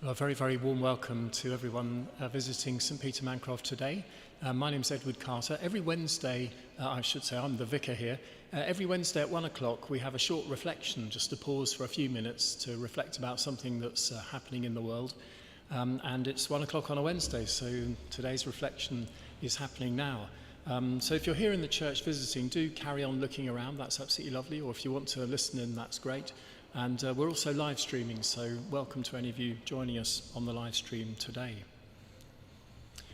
Well, a very, very warm welcome to everyone visiting St Peter Mancroft today. My name's Edward Carter. Every Wednesday, I'm the vicar here, every Wednesday at 1 o'clock we have a short reflection, just to pause for a few minutes to reflect about something that's happening in the world. And it's 1 o'clock on a Wednesday, so today's reflection is happening now. So if you're here in the church visiting, do carry on looking around, that's absolutely lovely, or if you want to listen in, that's great. And we're also live streaming, so welcome to any of you joining us on the live stream today.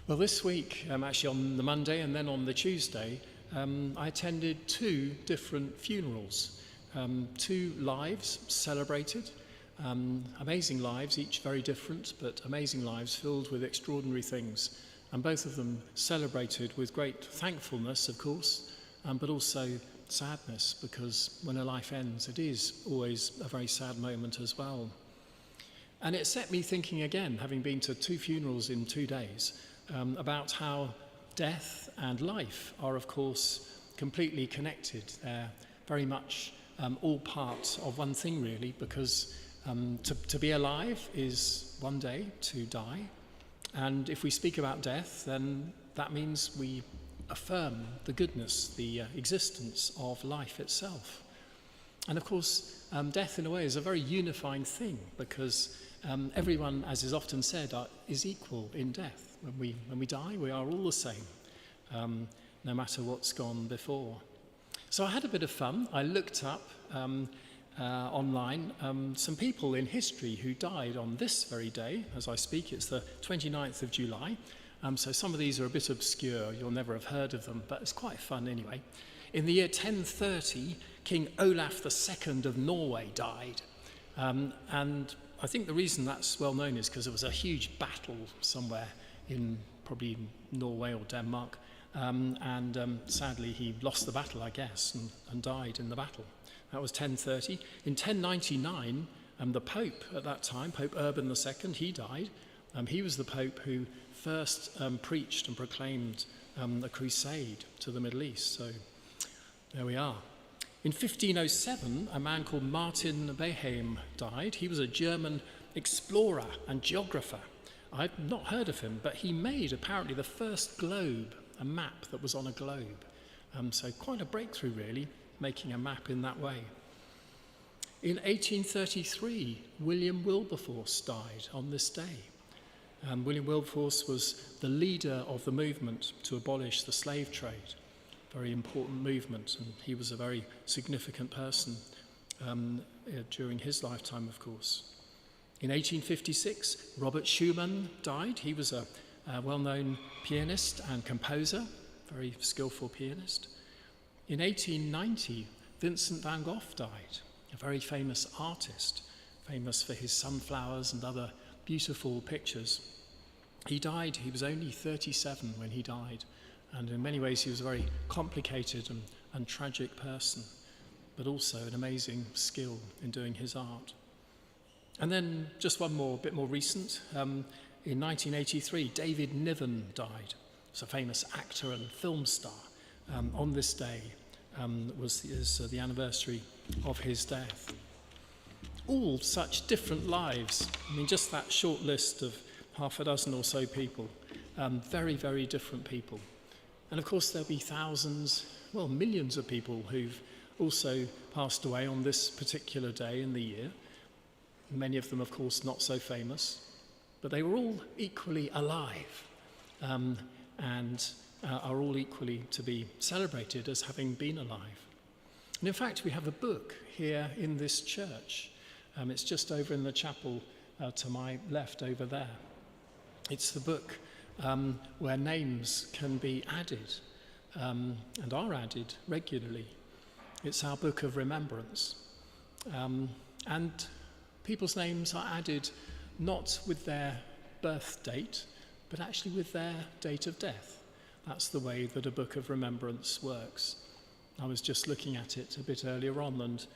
Well, this week, actually on the Monday and then on the Tuesday, I attended two different funerals, two lives celebrated, amazing lives, each very different, but amazing lives filled with extraordinary things. And both of them celebrated with great thankfulness, of course, but also sadness, because when a life ends, it is always a very sad moment as well. And it set me thinking again, having been to two funerals in 2 days, about how death and life are, of course, completely connected. They're very much all part of one thing, really, because to be alive is one day to die. And if we speak about death, then that means we affirm the goodness, the existence of life itself. And of course, death in a way is a very unifying thing, because everyone, as is often said, is equal in death. When we die, we are all the same, no matter what's gone before. So I had a bit of fun. I looked up online some people in history who died on this very day. As I speak, it's the 29th of July. So some of these are a bit obscure, you'll never have heard of them, but it's quite fun anyway. In the year 1030, King Olaf II of Norway died. And I think the reason that's well known is because there was a huge battle somewhere in probably Norway or Denmark. Sadly, he lost the battle, I guess, and died in the battle. That was 1030. In 1099, the Pope at that time, Pope Urban II, he died. He was the Pope who first preached and proclaimed a crusade to the Middle East. So there we are. In 1507, a man called Martin Behaim died. He was a German explorer and geographer. I'd not heard of him, but he made apparently the first globe, a map that was on a globe. So quite a breakthrough, really, making a map in that way. In 1833, William Wilberforce died on this day. William Wilberforce was the leader of the movement to abolish the slave trade, very important movement, and he was a very significant person during his lifetime, of course. In 1856, Robert Schumann died. He was a well-known pianist and composer, very skillful pianist. In 1890, Vincent van Gogh died, a very famous artist, famous for his sunflowers and other beautiful pictures. He died, he was only 37 when he died, and in many ways he was a very complicated and tragic person, but also an amazing skill in doing his art. And then just one more, bit more recent, in 1983, David Niven died. He was a famous actor and film star. On this day is the anniversary of his death. All such different lives. I mean, just that short list of half a dozen or so people, very, very different people. And of course there'll be thousands, well, millions of people who've also passed away on this particular day in the year. Many of them, of course, not so famous, but they were all equally alive and are all equally to be celebrated as having been alive. And in fact, we have a book here in this church. It's just over in the chapel to my left over there. It's the book where names can be added and are added regularly. It's our book of remembrance. And people's names are added not with their birth date, but actually with their date of death. That's the way that a book of remembrance works. I was just looking at it a bit earlier on and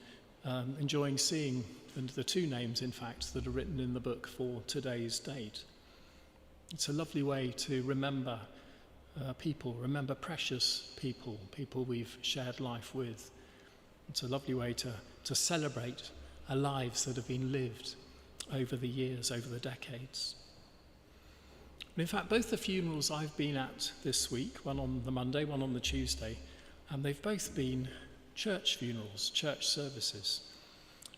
enjoying seeing the two names, in fact, that are written in the book for today's date. It's a lovely way to remember people, remember precious people, people we've shared life with. It's a lovely way to celebrate lives that have been lived over the years, over the decades. And in fact, both the funerals I've been at this week, one on the Monday, one on the Tuesday, and they've both been church funerals, church services.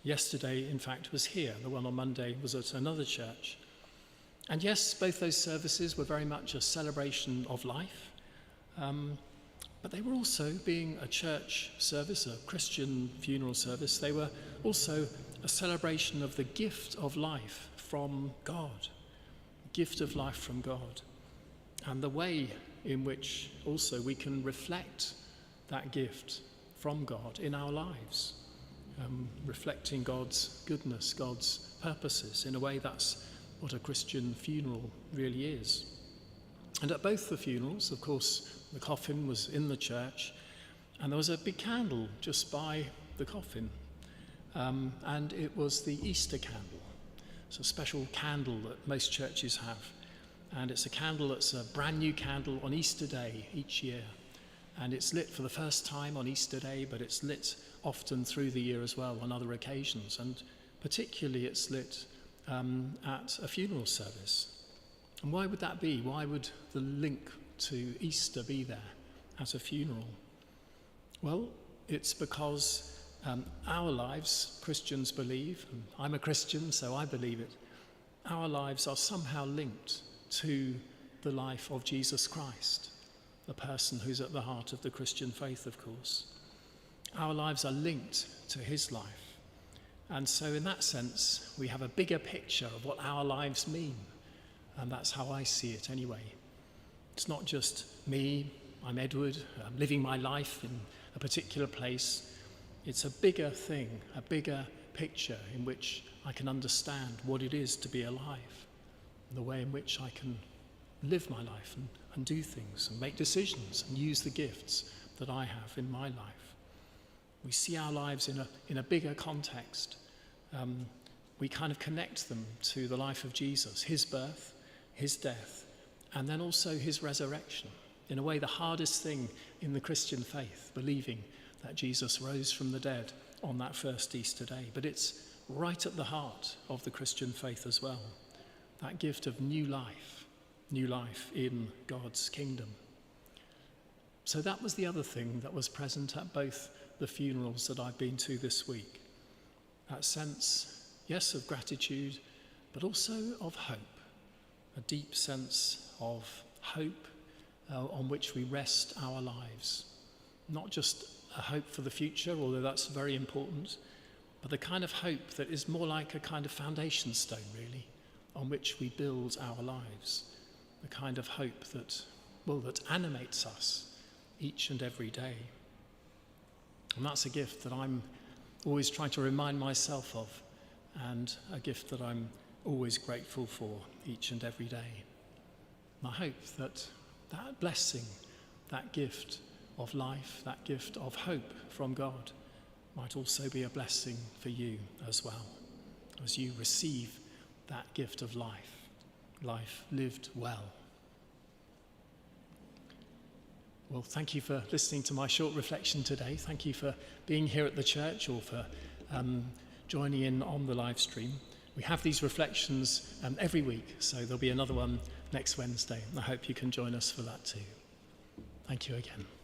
Yesterday, in fact, was here. The one on Monday was at another church. And yes, both those services were very much a celebration of life, but they were also, being a church service, a Christian funeral service, they were also a celebration of the gift of life from God, gift of life from God, and the way in which also we can reflect that gift from God in our lives, reflecting God's goodness, God's purposes. In a way, that's what a Christian funeral really is. And at both the funerals, of course, the coffin was in the church, and there was a big candle just by the coffin, and it was the Easter candle. It's a special candle that most churches have, and it's a candle that's a brand new candle on Easter Day each year, and it's lit for the first time on Easter Day, but it's lit often through the year as well on other occasions, and particularly it's lit at a funeral service. And why would that be? Why would the link to Easter be there at a funeral? Well, it's because our lives, Christians believe, and I'm a Christian, so I believe it, our lives are somehow linked to the life of Jesus Christ, the person who's at the heart of the Christian faith, of course. Our lives are linked to his life. And so in that sense, we have a bigger picture of what our lives mean. And that's how I see it anyway. It's not just me, I'm Edward, I'm living my life in a particular place. It's a bigger thing, a bigger picture in which I can understand what it is to be alive, the way in which I can live my life and do things and make decisions and use the gifts that I have in my life. We see our lives in a bigger context. We kind of connect them to the life of Jesus, his birth, his death, and then also his resurrection. In a way, the hardest thing in the Christian faith, believing that Jesus rose from the dead on that first Easter day. But it's right at the heart of the Christian faith as well, that gift of new life in God's kingdom. So that was the other thing that was present at both the funerals that I've been to this week. That sense, yes, of gratitude, but also of hope. A deep sense of hope on which we rest our lives. Not just a hope for the future, although that's very important, but the kind of hope that is more like a kind of foundation stone, really, on which we build our lives. The kind of hope that animates us each and every day. And that's a gift that I'm always trying to remind myself of, and a gift that I'm always grateful for each and every day. And I hope that that blessing, that gift of life, that gift of hope from God might also be a blessing for you as well, as you receive that gift of life lived well. Well, thank you for listening to my short reflection today. Thank you for being here at the church or for joining in on the live stream. We have these reflections every week, so there'll be another one next Wednesday. I hope you can join us for that too. Thank you again.